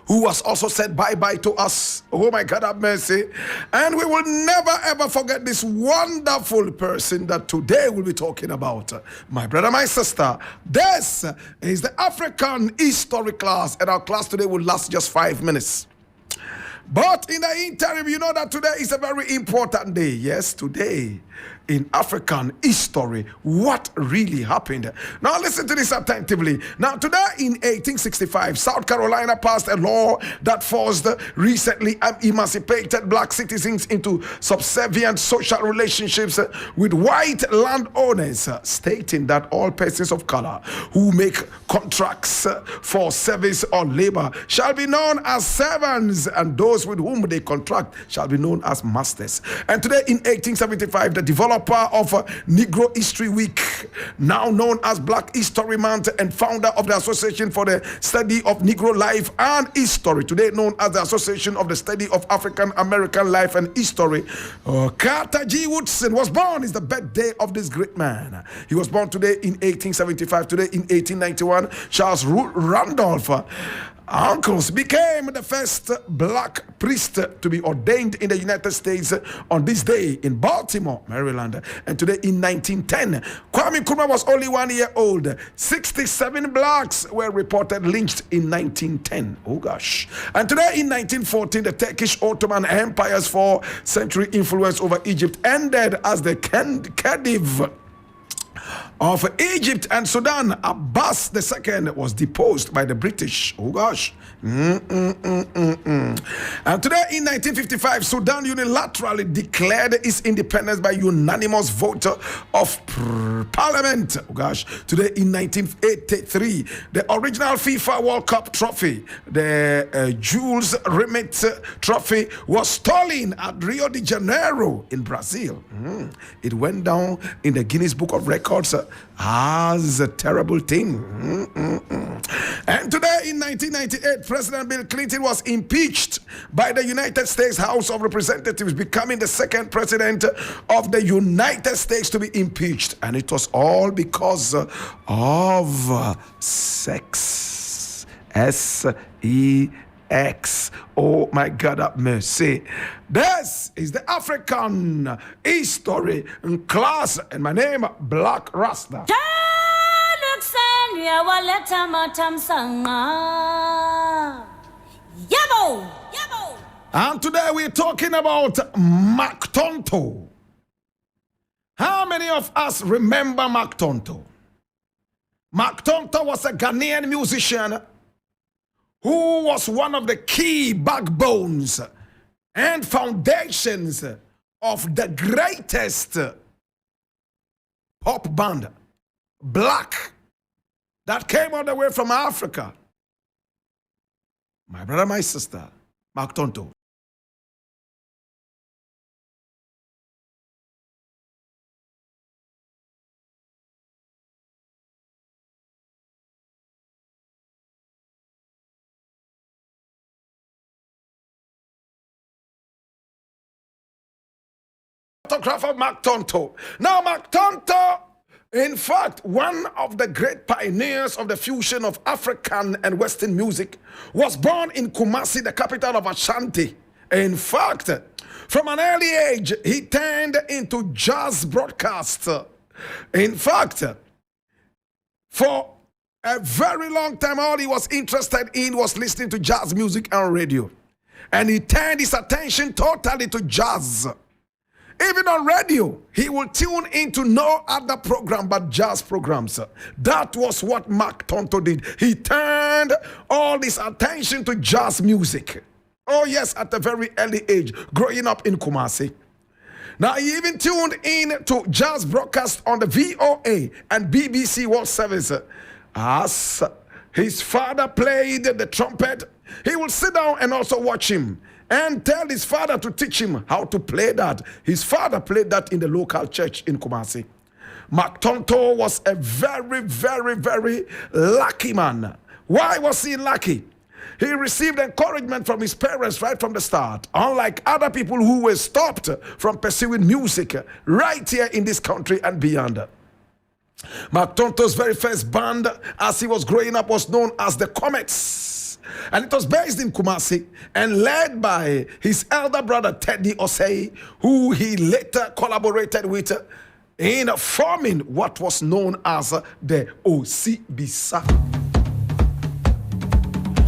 who has also said bye-bye to us. Oh my God, have mercy. And we will never ever forget this wonderful person that today we'll be talking about. My brother, my sister, this is the African history class, and our class today will last just 5 minutes. But in the interim, you know that today is a very important day. Yes, today in African history, what really happened. Now listen to this attentively. Now today in 1865, South Carolina passed a law that forced recently emancipated black citizens into subservient social relationships with white landowners, stating that all persons of color who make contracts for service or labor shall be known as servants, and those with whom they contract shall be known as masters. And today in 1875, the developer of Negro History Week, now known as Black History Month, and founder of the Association for the Study of Negro Life and History, today known as the Association of the Study of African American Life and History, Carter G. Woodson was born. Is the birthday of this great man. He was born today in 1875. Today in 1891, Charles Randolph Uncles became the first black priest to be ordained in the United States on this day in Baltimore, Maryland. And today in 1910, Kwame Nkrumah was only 1 year old. 67 blacks were reported lynched in 1910. Oh gosh. And today in 1914, the Turkish Ottoman Empire's 4-century influence over Egypt ended as the Khedive of Egypt and Sudan, Abbas II, was deposed by the British. Oh gosh. And today in 1955, Sudan unilaterally declared its independence by unanimous vote of parliament. Oh gosh. Today in 1983, the original FIFA World Cup trophy, the Jules Rimet trophy, was stolen at Rio de Janeiro in Brazil. It went down in the Guinness Book of Records as a terrible thing. And today in 1998, President Bill Clinton was impeached by the United States House of Representatives, becoming the second president of the United States to be impeached. And it was all because of sex. S-E-X. Oh my God, have mercy. This is the African history class, and my name Black Rasta. And today we're talking about Mac Tonto. How many of us remember Mac Tonto? Mac Tonto was a Ghanaian musician who was one of the key backbones and foundations of the greatest pop band, black, that came all the way from Africa. My brother, my sister, Mac Tonto. Photograph of Mac Tonto. Now, Mac Tonto, in fact, one of the great pioneers of the fusion of African and Western music, was born in Kumasi, the capital of Ashanti. In fact, from an early age, he turned into jazz broadcast. In fact, for a very long time, all he was interested in was listening to jazz music on radio. And he turned his attention totally to jazz. Even on radio, he will tune into no other program but jazz programs. That was what Mac Tonto did. He turned all his attention to jazz music. Oh yes, at a very early age, growing up in Kumasi. Now he even tuned in to jazz broadcasts on the VOA and BBC World Service. As his father played the trumpet, he would sit down and also watch him and tell his father to teach him how to play that. His father played that in the local church in Kumasi. Mac Tonto was a very, very, very lucky man. Why was he lucky? He received encouragement from his parents right from the start, unlike other people who were stopped from pursuing music right here in this country and beyond. Mac Tonto's very first band as he was growing up was known as the Comets. And it was based in Kumasi and led by his elder brother Teddy Osei, who he later collaborated with in forming what was known as the Osibisa.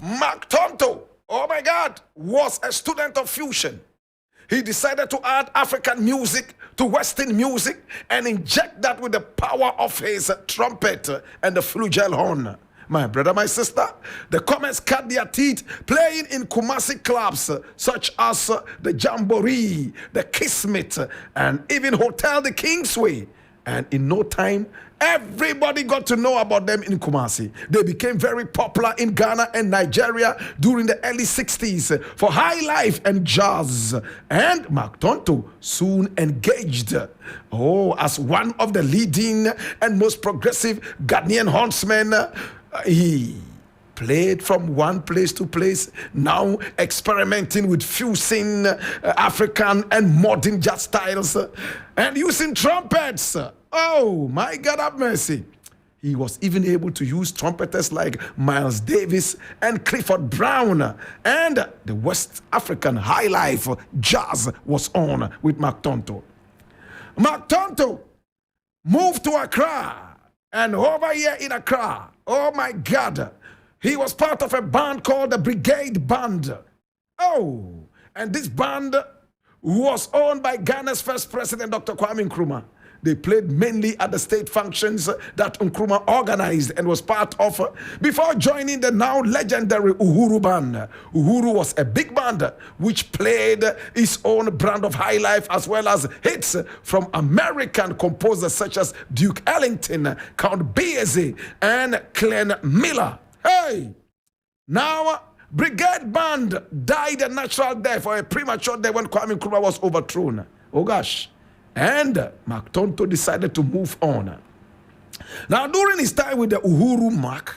Mac Tonto, oh my God, was a student of fusion. He decided to add African music to Western music and inject that with the power of his trumpet and the flugel horn. My brother, my sister, the Comets cut their teeth playing in Kumasi clubs such as the Jamboree, the Kismet, and even Hotel the Kingsway. And in no time, everybody got to know about them in Kumasi. They became very popular in Ghana and Nigeria during the early 60s for high life and jazz. And Mac Tonto soon engaged as one of the leading and most progressive Ghanaian hornsmen. He played from one place to place, now experimenting with fusing African and modern jazz styles and using trumpets. Oh, my God have mercy. He was even able to use trumpeters like Miles Davis and Clifford Brown. And the West African high life jazz was on with Mac Tonto. Mac Tonto moved to Accra. And over here in Accra, oh my God, he was part of a band called the Brigade Band. Oh, and this band was owned by Ghana's first president, Dr. Kwame Nkrumah. They played mainly at the state functions that Nkrumah organized and was part of before joining the now legendary Uhuru Band. Uhuru was a big band which played its own brand of high life as well as hits from American composers such as Duke Ellington, Count Basie, and Glenn Miller. Hey! Now, Brigade Band died a natural death or a premature death when Kwame Nkrumah was overthrown. Oh gosh. And Mac Tonto decided to move on. Now, during his time with the Uhuru Mac,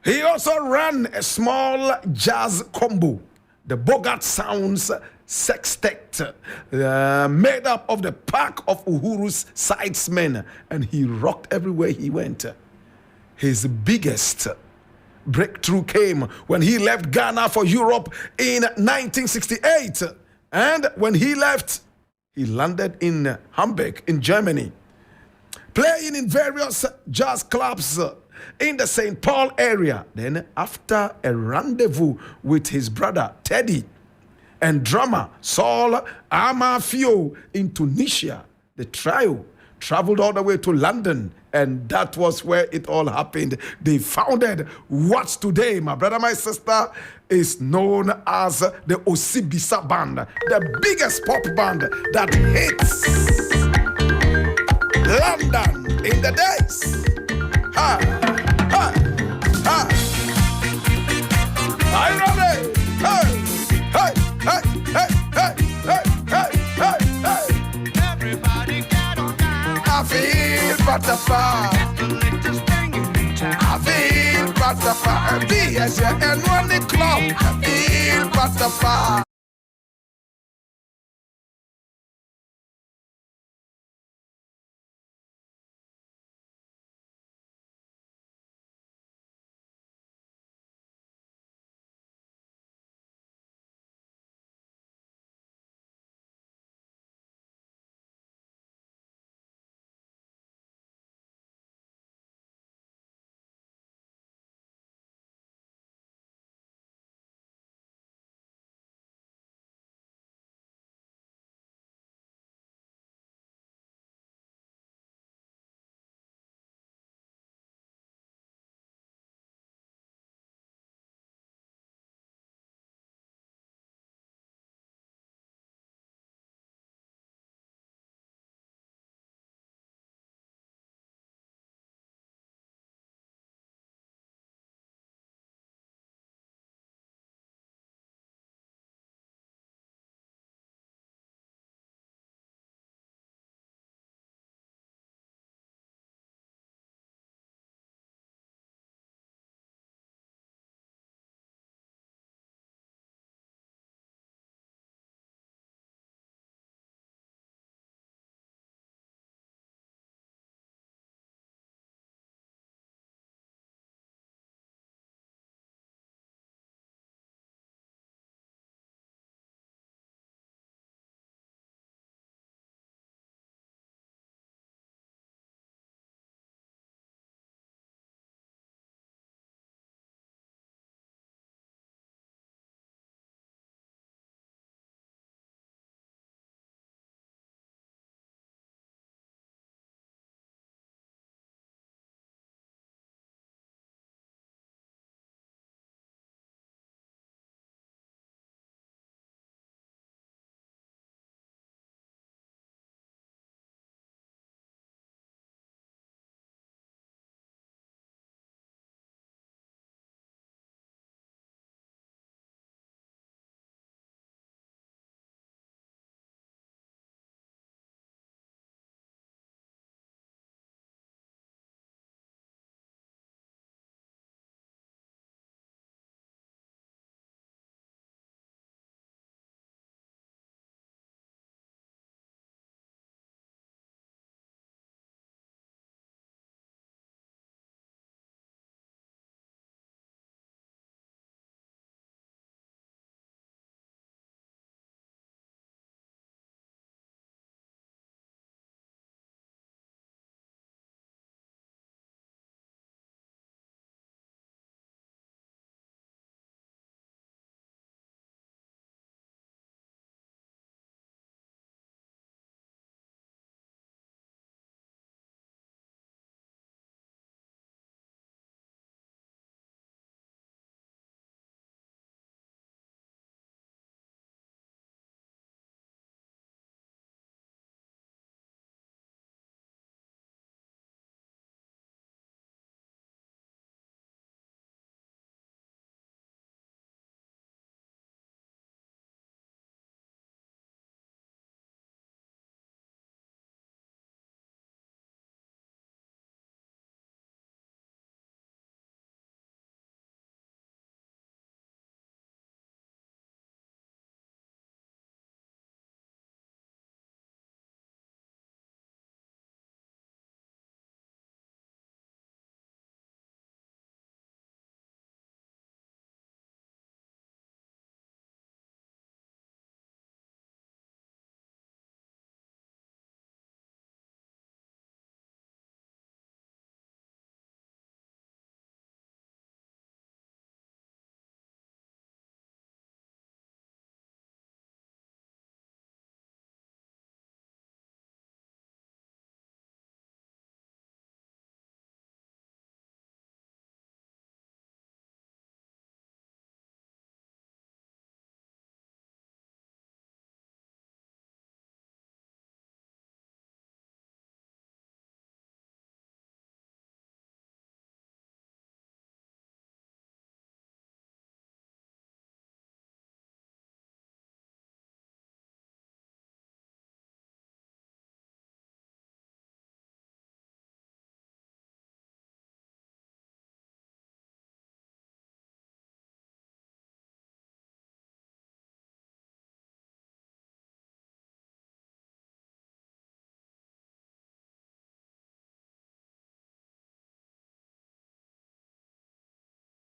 he also ran a small jazz combo, the Bogart Sounds Sextet, made up of the pack of Uhuru's sidesmen, and he rocked everywhere he went. His biggest breakthrough came when he left Ghana for Europe in 1968. And when he left, he landed in Hamburg in Germany, playing in various jazz clubs in the St. Paul area. Then after a rendezvous with his brother Teddy and drummer Saul Amafio in Tunisia, the trio traveled all the way to London, and that was where it all happened. They founded what's today, my brother, my sister, is known as the Osibisa Band, the biggest pop band that hits London in the days. Ha, ha, ha. Are you ready? Hey, hey, hey, hey, hey, hey, hey, hey, hey. Everybody get on down. I feel butterfly. I feel butterfly. Be as you and run the club. I feel butterfly.